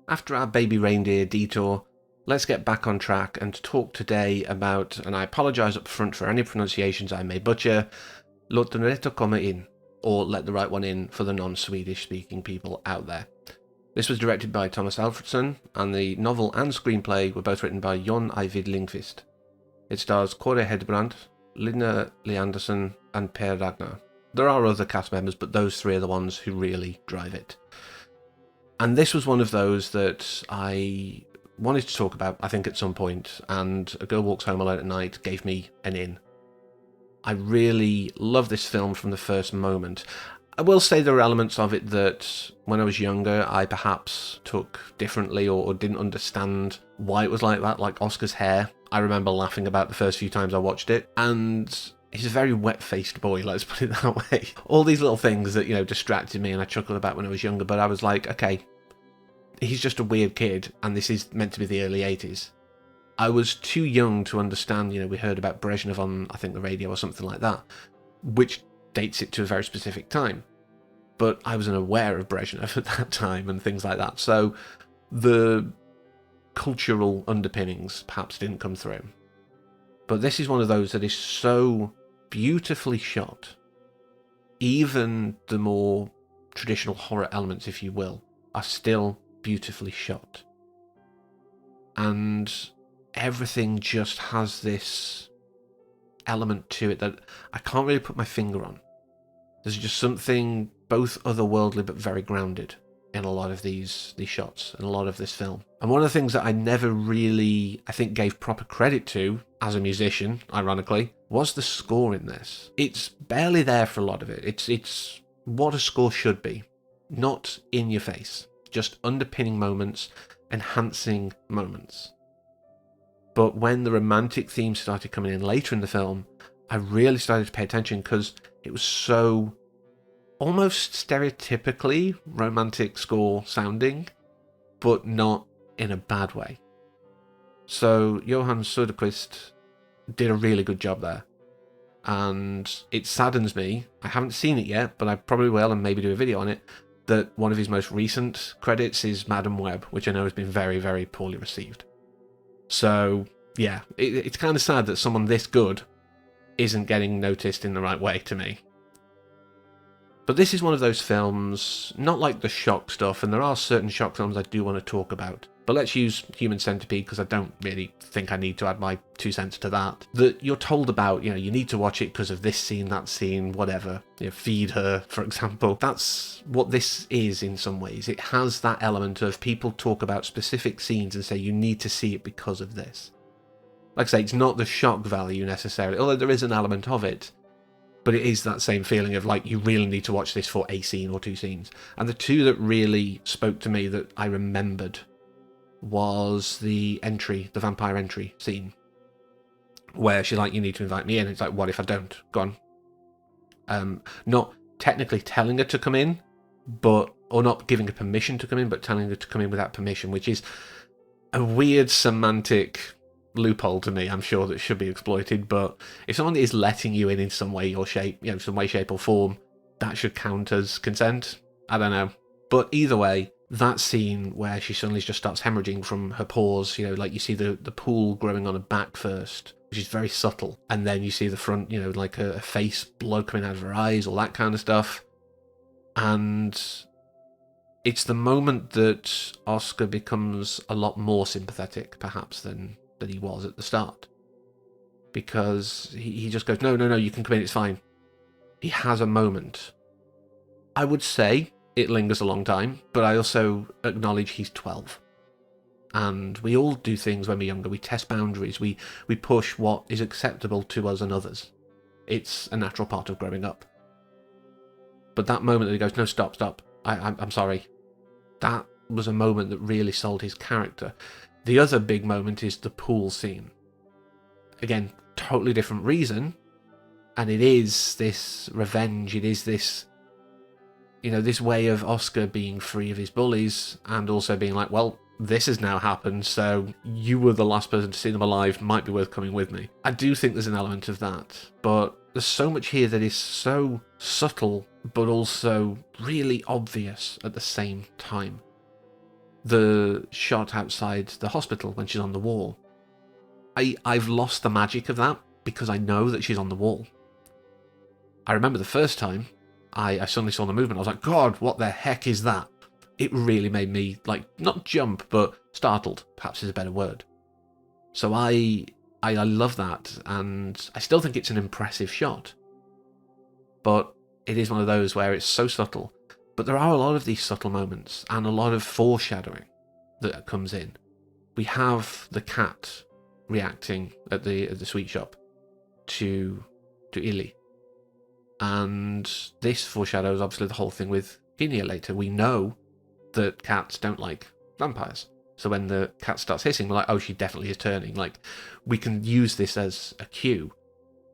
after our baby reindeer detour, let's get back on track and talk today about, and I apologise up front for any pronunciations I may butcher, rätte komma in, or Let the Right One In for the non-Swedish speaking people out there. This was directed by Thomas Alfredson, and the novel and screenplay were both written by Jon Ajvid Lindqvist. It stars Kåre Hedbrand, Lina Leandersson, and Per Ragnar. There are other cast members, but those three are the ones who really drive it. And this was one of those that I wanted to talk about, I think, at some point, and A Girl Walks Home Alone at Night gave me an in. I really love this film from the first moment. I will say there are elements of it that, when I was younger, I perhaps took differently or didn't understand why it was like that, like Oscar's hair. I remember laughing about the first few times I watched it, and he's a very wet-faced boy, let's put it that way. All these little things that, distracted me and I chuckled about when I was younger, but I was like, okay, he's just a weird kid, and this is meant to be the early 80s. I was too young to understand, we heard about Brezhnev on, I think, the radio or something like that, which dates it to a very specific time. But I was unaware of Brezhnev at that time and things like that, so the cultural underpinnings perhaps didn't come through. But this is one of those that is so beautifully shot. Even the more traditional horror elements, if you will, are still beautifully shot. And everything just has this element to it that I can't really put my finger on. There's just something both otherworldly but very grounded in a lot of these shots and a lot of this film. And one of the things that I never really, I think, gave proper credit to as a musician, ironically, was the score in this. It's barely there for a lot of it. It's what a score should be. Not in your face. Just underpinning moments, enhancing moments. But when the romantic themes started coming in later in the film, I really started to pay attention because it was so almost stereotypically romantic score sounding, but not in a bad way. So Johan Söderqvist did a really good job there. And it saddens me, I haven't seen it yet, but I probably will and maybe do a video on it, that one of his most recent credits is Madam Web, which I know has been very, very poorly received. So, yeah, it's kind of sad that someone this good isn't getting noticed in the right way to me. But this is one of those films, not like the shock stuff, and there are certain shock films I do want to talk about. But let's use Human Centipede, because I don't really think I need to add my 2 cents to that. That you're told about, you need to watch it because of this scene, that scene, whatever. Feed Her, for example. That's what this is in some ways. It has that element of people talk about specific scenes and say you need to see it because of this. Like I say, it's not the shock value necessarily, although there is an element of it. But it is that same feeling of like, you really need to watch this for a scene or 2 scenes. And the 2 that really spoke to me that I remembered was the vampire entry scene. Where she's like, you need to invite me in. It's like, what if I don't? Go on. Not technically telling her to come in, or not giving her permission to come in, but telling her to come in without permission, which is a weird semantic loophole to me, I'm sure, that should be exploited. But if someone is letting you in some way or shape, some way, shape or form, that should count as consent. I don't know. But either way, that scene where she suddenly just starts hemorrhaging from her pores, like you see the pool growing on her back first, which is very subtle, and then you see the front, like a face, blood coming out of her eyes, all that kind of stuff. And it's the moment that Oscar becomes a lot more sympathetic, perhaps, than he was at the start. Because he just goes, no, you can come in, it's fine. He has a moment. I would say it lingers a long time, but I also acknowledge he's 12. And we all do things when we're younger. We test boundaries. We push what is acceptable to us and others. It's a natural part of growing up. But that moment that he goes, no, stop. I'm sorry. That was a moment that really sold his character. The other big moment is the pool scene. Again, totally different reason. And it is this revenge. It is this, this way of Oscar being free of his bullies and also being like, well, this has now happened, so you were the last person to see them alive, might be worth coming with me. I do think there's an element of that, but there's so much here that is so subtle, but also really obvious at the same time. The shot outside the hospital when she's on the wall. I've lost the magic of that because I know that she's on the wall. I remember the first time I suddenly saw the movement, I was like, God, what the heck is that? It really made me, like, not jump, but startled, perhaps is a better word. So I love that, and I still think it's an impressive shot. But it is one of those where it's so subtle. But there are a lot of these subtle moments, and a lot of foreshadowing that comes in. We have the cat reacting at the sweet shop to Illy. And this foreshadows obviously the whole thing with Ginia later. We know that cats don't like vampires. So when the cat starts hissing, we're like, oh, she definitely is turning. Like, we can use this as a cue.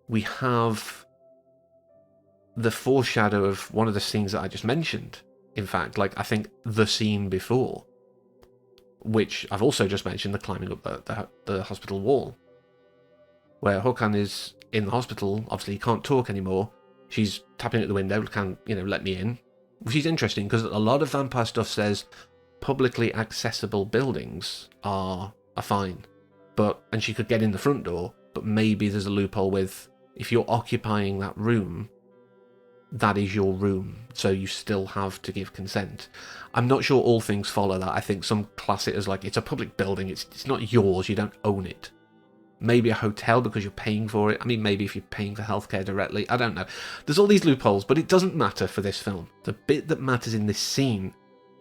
We have the foreshadow of one of the scenes that I just mentioned. In fact, like, I think the scene before, which I've also just mentioned, the climbing up the hospital wall, where Håkan is in the hospital. Obviously, he can't talk anymore. She's tapping at the window, let me in. Which is interesting, because a lot of vampire stuff says publicly accessible buildings are fine. And she could get in the front door, but maybe there's a loophole with, if you're occupying that room, that is your room, so you still have to give consent. I'm not sure all things follow that. I think some class it as like, it's a public building, it's not yours, you don't own it. Maybe a hotel because you're paying for it. I mean, maybe if you're paying for healthcare directly. I don't know. There's all these loopholes, but it doesn't matter for this film. The bit that matters in this scene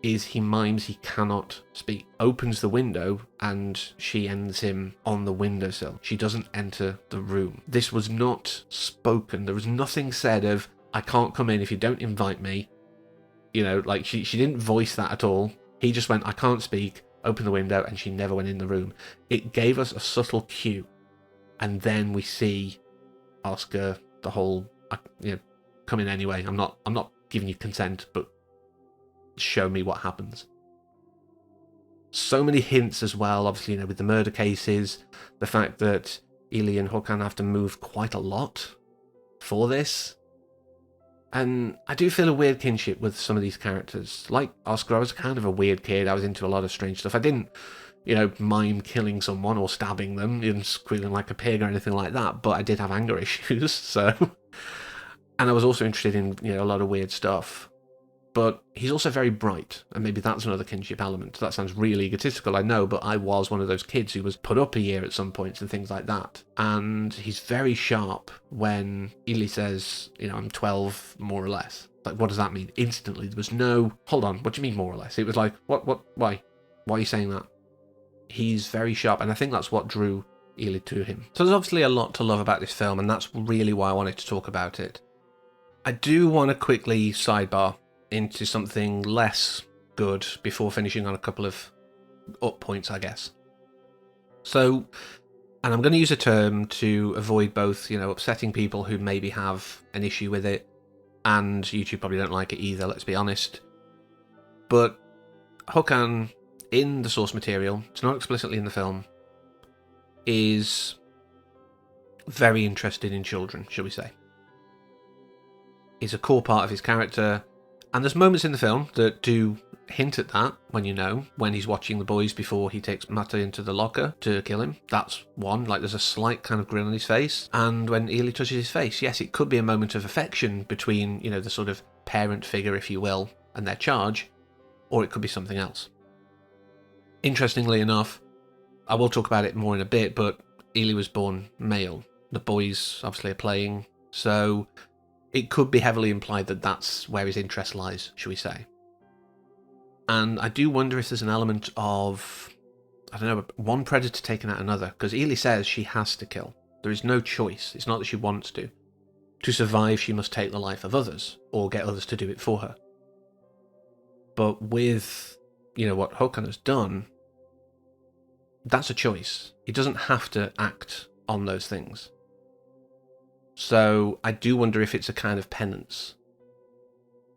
is he mimes he cannot speak. Opens the window and she ends him on the windowsill. She doesn't enter the room. This was not spoken. There was nothing said of, I can't come in if you don't invite me. Like she didn't voice that at all. He just went, I can't speak. Open the window, and she never went in the room. It gave us a subtle cue, and then we see Oscar the whole, come in anyway. I'm not giving you consent, but show me what happens. So many hints as well, obviously, with the murder cases, the fact that Illy and Håkan have to move quite a lot for this. And I do feel a weird kinship with some of these characters. Like Oscar, I was kind of a weird kid. I was into a lot of strange stuff. I didn't, mime killing someone or stabbing them and squealing like a pig or anything like that, but I did have anger issues, so... And I was also interested in, a lot of weird stuff. But he's also very bright, and maybe that's another kinship element. That sounds really egotistical, I know, but I was one of those kids who was put up a year at some points and things like that. And he's very sharp when Illy says, I'm 12, more or less. Like, what does that mean? Instantly, there was no, hold on, what do you mean more or less? It was like, what, why? Why are you saying that? He's very sharp, and I think that's what drew Illy to him. So there's obviously a lot to love about this film, and that's really why I wanted to talk about it. I do want to quickly sidebar into something less good before finishing on a couple of up points, I guess. So, and I'm going to use a term to avoid both, upsetting people who maybe have an issue with it, and YouTube probably don't like it either, let's be honest. But Håkan, in the source material, it's not explicitly in the film, is very interested in children, shall we say. It's a core part of his character. And there's moments in the film that do hint at that, when he's watching the boys before he takes Mata into the locker to kill him. That's one, like there's a slight kind of grin on his face. And when Illy touches his face, yes, it could be a moment of affection between, the sort of parent figure, if you will, and their charge, or it could be something else. Interestingly enough, I will talk about it more in a bit, but Illy was born male. The boys obviously are playing, so... it could be heavily implied that that's where his interest lies, shall we say. And I do wonder if there's an element of, one predator taking out another, because Illy says she has to kill. There is no choice. It's not that she wants to. To survive, she must take the life of others, or get others to do it for her. But with, what Håkan has done, that's a choice. He doesn't have to act on those things. So I do wonder if it's a kind of penance.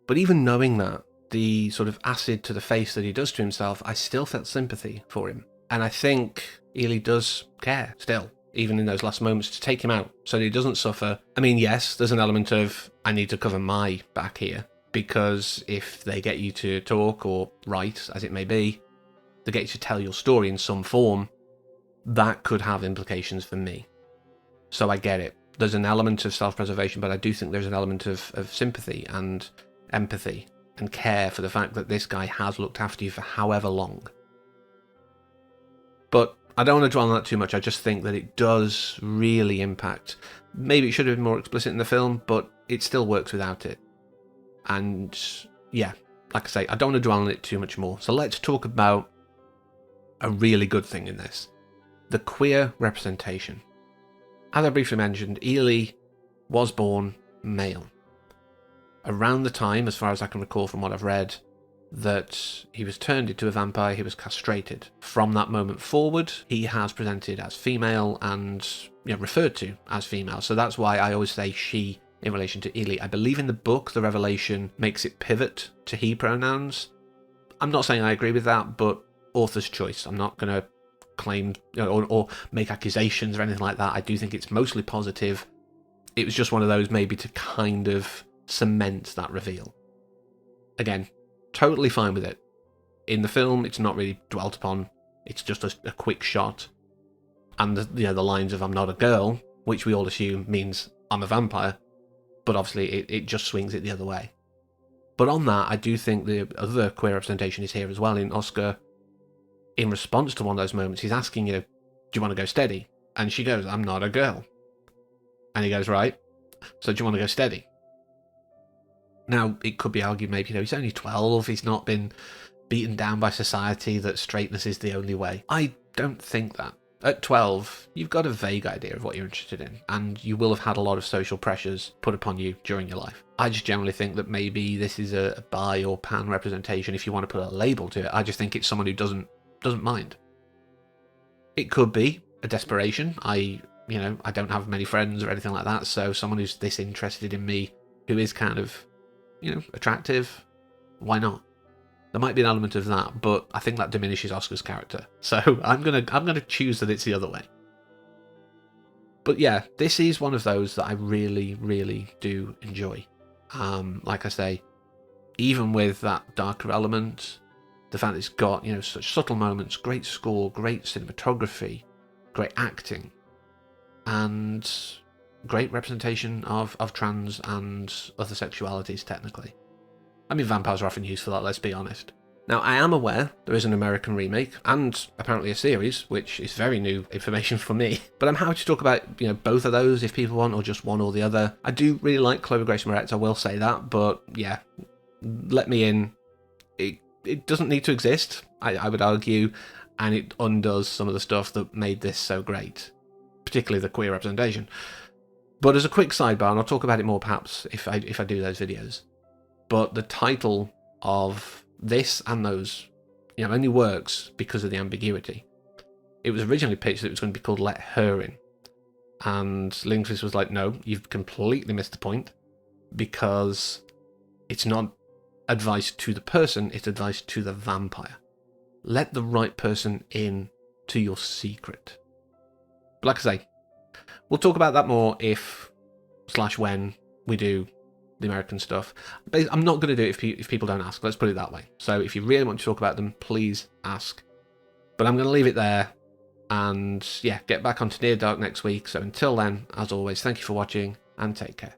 But even knowing that, the sort of acid to the face that he does to himself, I still felt sympathy for him. And I think Illy does care still, even in those last moments, to take him out so that he doesn't suffer. I mean, yes, there's an element of, I need to cover my back here, because if they get you to talk or write, as it may be, that get you to tell your story in some form, that could have implications for me. So I get it. There's an element of self-preservation, but I do think there's an element of sympathy and empathy and care for the fact that this guy has looked after you for however long. But I don't want to dwell on that too much. I just think that it does really impact. Maybe it should have been more explicit in the film, but it still works without it. And yeah, like I say, I don't want to dwell on it too much more. So let's talk about a really good thing in this. The queer representation. As I briefly mentioned, Ely was born male. Around the time, as far as I can recall from what I've read, that he was turned into a vampire, he was castrated. From that moment forward, he has presented as female and referred to as female. So that's why I always say she in relation to Ely. I believe in the book, the revelation makes it pivot to he pronouns. I'm not saying I agree with that, but author's choice. I'm not going to claim or make accusations or anything like that. I do think it's mostly positive. It was just one of those maybe to kind of cement that reveal. Again, totally fine with it. In the film, it's not really dwelt upon. It's just a quick shot. And the lines of "I'm not a girl," which we all assume means I'm a vampire, but obviously it just swings it the other way. But on that, I do think the other queer representation is here as well. In Oscar, in response to one of those moments, he's asking, do you want to go steady? And she goes, "I'm not a girl." And he goes, "Right, so do you want to go steady?" Now, it could be argued maybe, he's only 12, he's not been beaten down by society that straightness is the only way. I don't think that. At 12, you've got a vague idea of what you're interested in, and you will have had a lot of social pressures put upon you during your life. I just generally think that maybe this is a bi or pan representation, if you want to put a label to it. I just think it's someone who doesn't mind. It could be a desperation. I don't have many friends or anything like that, so someone who's this interested in me, who is kind of, attractive, why not? There might be an element of that, but I think that diminishes Oscar's character. So I'm gonna choose that it's the other way. But yeah, this is one of those that I really, really do enjoy. Like I say, even with that darker element, the fact that it's got, such subtle moments, great score, great cinematography, great acting, and great representation of trans and other sexualities, technically. I mean, vampires are often used for that, let's be honest. Now, I am aware there is an American remake, and apparently a series, which is very new information for me. But I'm happy to talk about, both of those if people want, or just one or the other. I do really like Chloe Grace Moretz, I will say that, but yeah, let me in. It doesn't need to exist, I would argue, and it undoes some of the stuff that made this so great, particularly the queer representation. But as a quick sidebar, and I'll talk about it more perhaps if I do those videos, but the title of this and those, only works because of the ambiguity. It was originally pitched that it was going to be called Let Her In, and Linguist was like, no, you've completely missed the point, because it's not advice to the person, it's advice to the vampire. Let the right person in to your secret. But like I say, we'll talk about that more if/when we do the American stuff. But I'm not going to do it if people don't ask, let's put it that way. So if you really want to talk about them, please ask. But I'm going to leave it there, and yeah, get back onto Near Dark next week. So until then, as always, thank you for watching, and take care.